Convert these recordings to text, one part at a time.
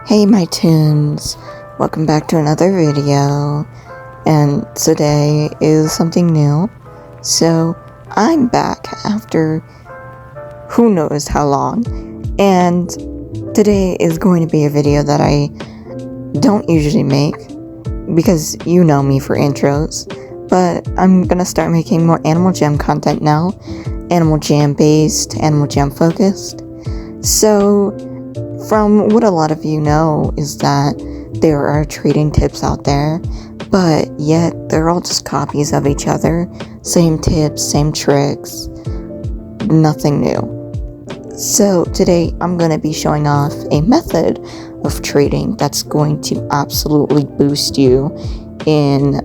Hey my tunes, welcome back to another video, and today is something new. So I'm back after who knows how long, and today is going to be a video that I don't usually make because you know me for intros, but I'm gonna start making more Animal Jam content now, Animal Jam based, Animal Jam focused. So from what a lot of you know is that there are trading tips out there, but yet they're all just copies of each other. Same tips, same tricks, nothing new. So today I'm going to be showing off a method of trading that's going to absolutely boost you in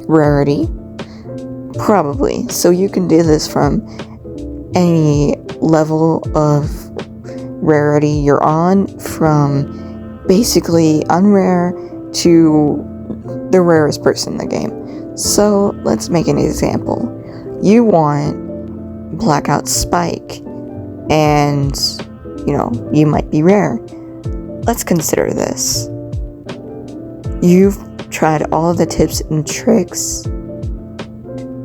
rarity. Probably. So you can do this from any level of rarity you're on, from basically unrare to the rarest person in the game. So let's make an example. You want Blackout Spike, and you might be rare. Let's consider this. You've tried all of the tips and tricks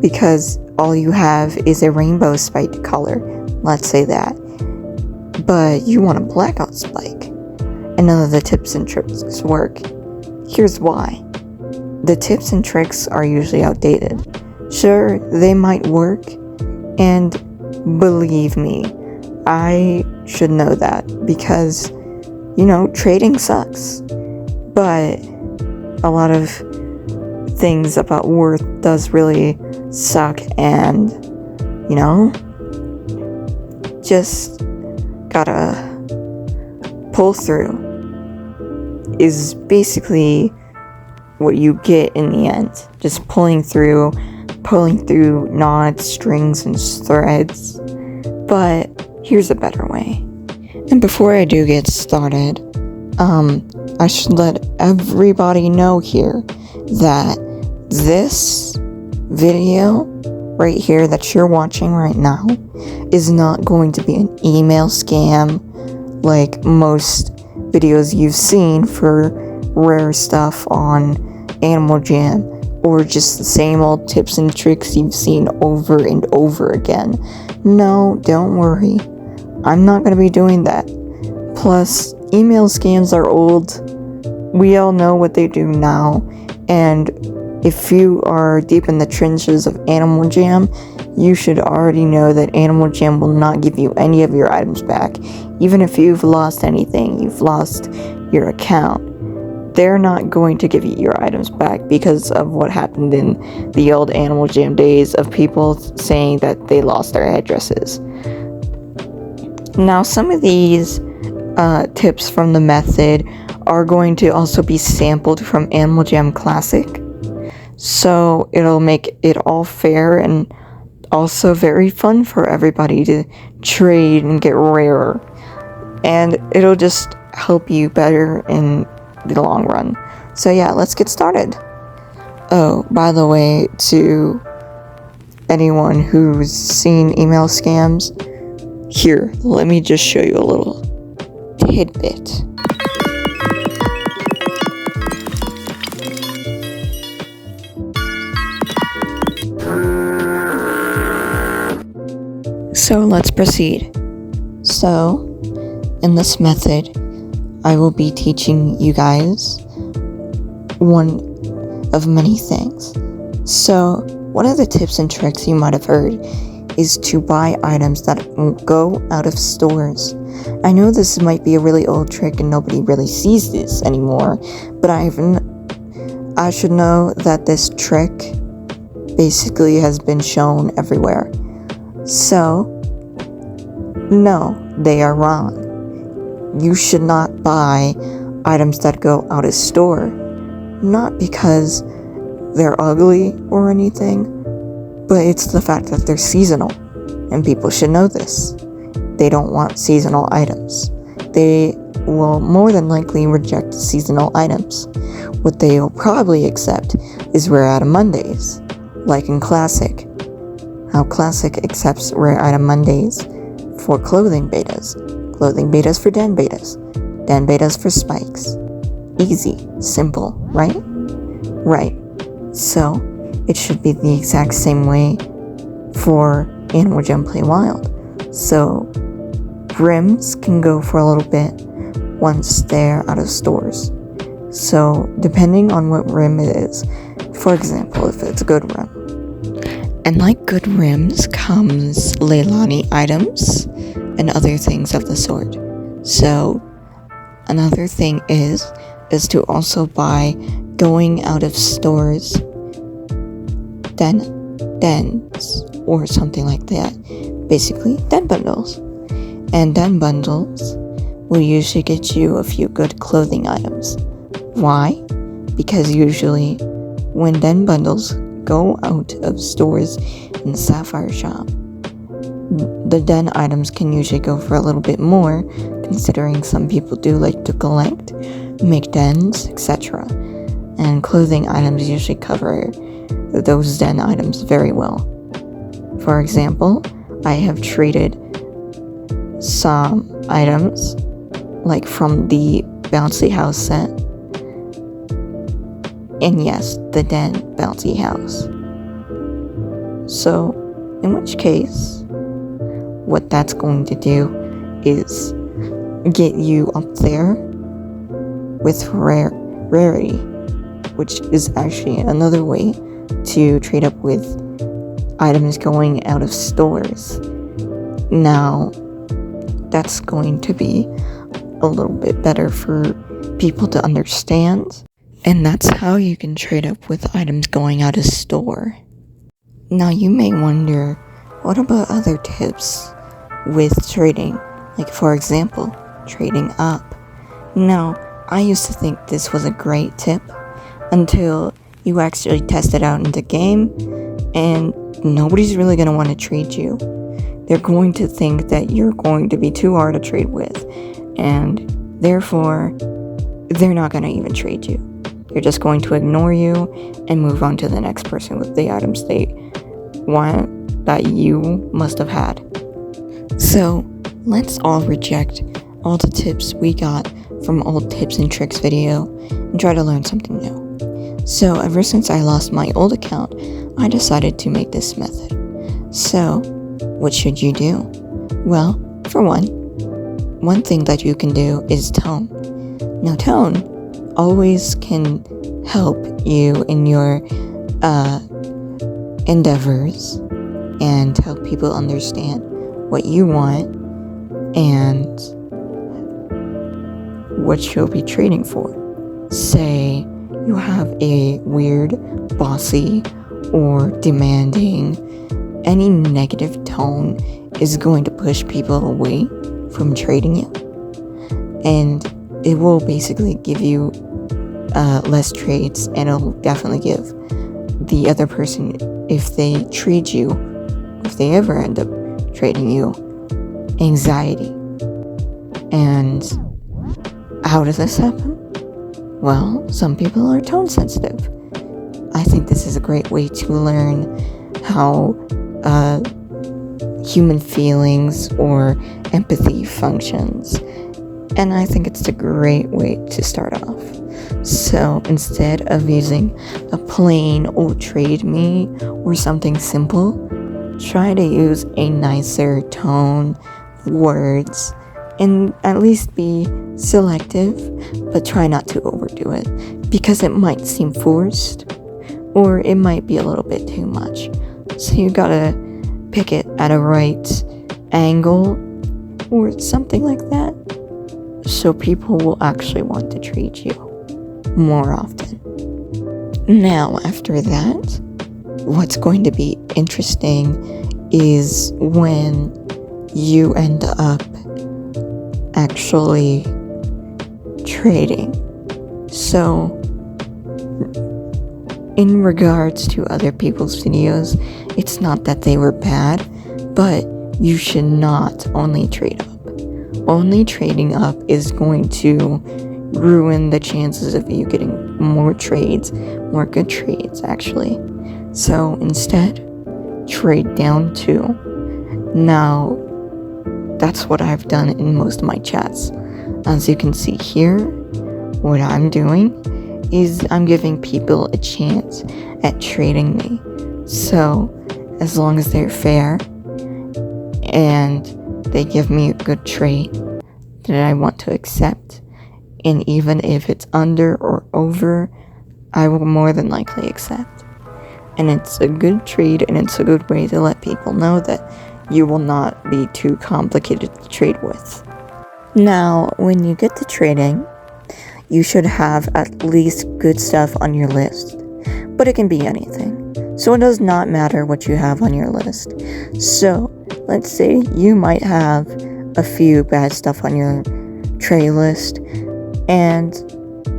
because all you have is a rainbow spike color, let's say that. But you want a blackout spike, and none of the tips and tricks work. Here's why. The tips and tricks are usually outdated. Sure, they might work, and believe me, I should know that because, trading sucks. But a lot of things about worth does really suck, and, just gotta pull through is basically what you get in the end. Just pulling through knots, strings, and threads. But here's a better way. And before I do get started, I should let everybody know here that this video right here that you're watching right now is not going to be an email scam like most videos you've seen for rare stuff on Animal Jam, or just the same old tips and tricks you've seen over and over again. No, don't worry. I'm not going to be doing that. Plus, email scams are old. We all know what they do now, and if you are deep in the trenches of Animal Jam, you should already know that Animal Jam will not give you any of your items back. Even if you've lost anything, you've lost your account, they're not going to give you your items back because of what happened in the old Animal Jam days of people saying that they lost their addresses. Now, some of these tips from the method are going to also be sampled from Animal Jam Classic. So it'll make it all fair and also very fun for everybody to trade and get rarer. And it'll just help you better in the long run. So yeah, let's get started. Oh, by the way, to anyone who's seen email scams, here, let me just show you a little tidbit. So let's proceed. So, in this method, I will be teaching you guys one of many things. So, one of the tips and tricks you might have heard is to buy items that won't go out of stores. I know this might be a really old trick and nobody really sees this anymore, but I should know that this trick basically has been shown everywhere. So, no, they are wrong. You should not buy items that go out of store. Not because they're ugly or anything, but it's the fact that they're seasonal. And people should know this. They don't want seasonal items. They will more than likely reject seasonal items. What they will probably accept is Rare Item Mondays, like in Classic. How Classic accepts Rare Item Mondays for clothing betas for den den betas for spikes. Easy, simple, right? Right. So, it should be the exact same way for Animal Jam Play Wild. So, rims can go for a little bit once they're out of stores. So, depending on what rim it is, for example, if it's a good rim. And like good rims comes Leilani items and other things of the sort. So, another thing is to also buy going out of stores dens or something like that. Basically, den bundles. And den bundles will usually get you a few good clothing items. Why? Because usually when den bundles go out of stores in the Sapphire shop, the den items can usually go for a little bit more, considering some people do like to collect, make dens, etc. And clothing items usually cover those den items very well. For example, I have traded some items like from the Bouncy House set, and yes, the den Bouncy House. So, in which case, what that's going to do is get you up there with rarity, which is actually another way to trade up with items going out of stores. Now, that's going to be a little bit better for people to understand, and that's how you can trade up with items going out of store. Now, you may wonder, what about other tips with trading? Like, for example, trading up. Now, I used to think this was a great tip until you actually test it out in the game, and nobody's really going to want to trade you. They're going to think that you're going to be too hard to trade with, and therefore, they're not going to even trade you. They're just going to ignore you and move on to the next person with the items they want that you must have had. So, let's all reject all the tips we got from old tips and tricks video and try to learn something new. So, ever since I lost my old account, I decided to make this method. So, what should you do? Well, for one thing that you can do is tone. Now, tone always can help you in your endeavors and help people understand what you want and what you'll be trading for. Say you have a weird, bossy, or demanding, any negative tone is going to push people away from trading you, and it will basically give you less trades, and it'll definitely give the other person, if they trade you, if they ever end up trading you, anxiety. And how does this happen? Well, some people are tone sensitive. I think this is a great way to learn how human feelings or empathy functions, and I think it's a great way to start off. So instead of using a plain "oh trade me" or something simple, try to use a nicer tone, words, and at least be selective, but try not to overdo it, because it might seem forced or it might be a little bit too much. So you gotta pick it at a right angle or something like that, so people will actually want to treat you more often. Now, after that, what's going to be interesting is when you end up actually trading. So, in regards to other people's videos, it's not that they were bad, but you should not only trade up. Only trading up is going to ruin the chances of you getting more trades, more good trades actually. So instead, trade down too. Now, that's what I've done in most of my chats. As you can see here, what I'm doing is I'm giving people a chance at trading me. So, as long as they're fair and they give me a good trade that I want to accept, and even if it's under or over, I will more than likely accept. And it's a good trade, and it's a good way to let people know that you will not be too complicated to trade with. Now, when you get to trading, you should have at least good stuff on your list, but it can be anything. So it does not matter what you have on your list. So, let's say you might have a few bad stuff on your trade list, and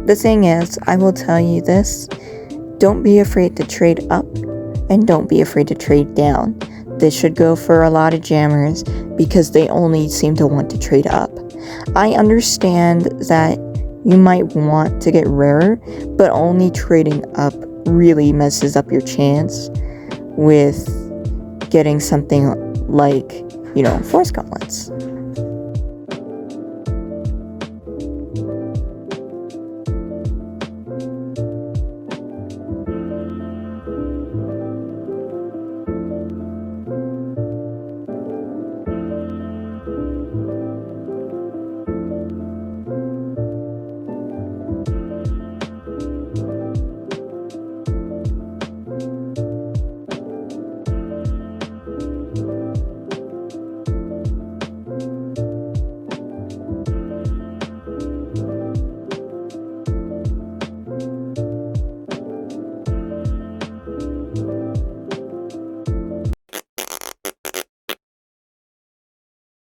the thing is, I will tell you this, don't be afraid to trade up, and don't be afraid to trade down. This should go for a lot of jammers, because they only seem to want to trade up. I understand that you might want to get rarer, but only trading up really messes up your chance with getting something like, Force Gauntlets.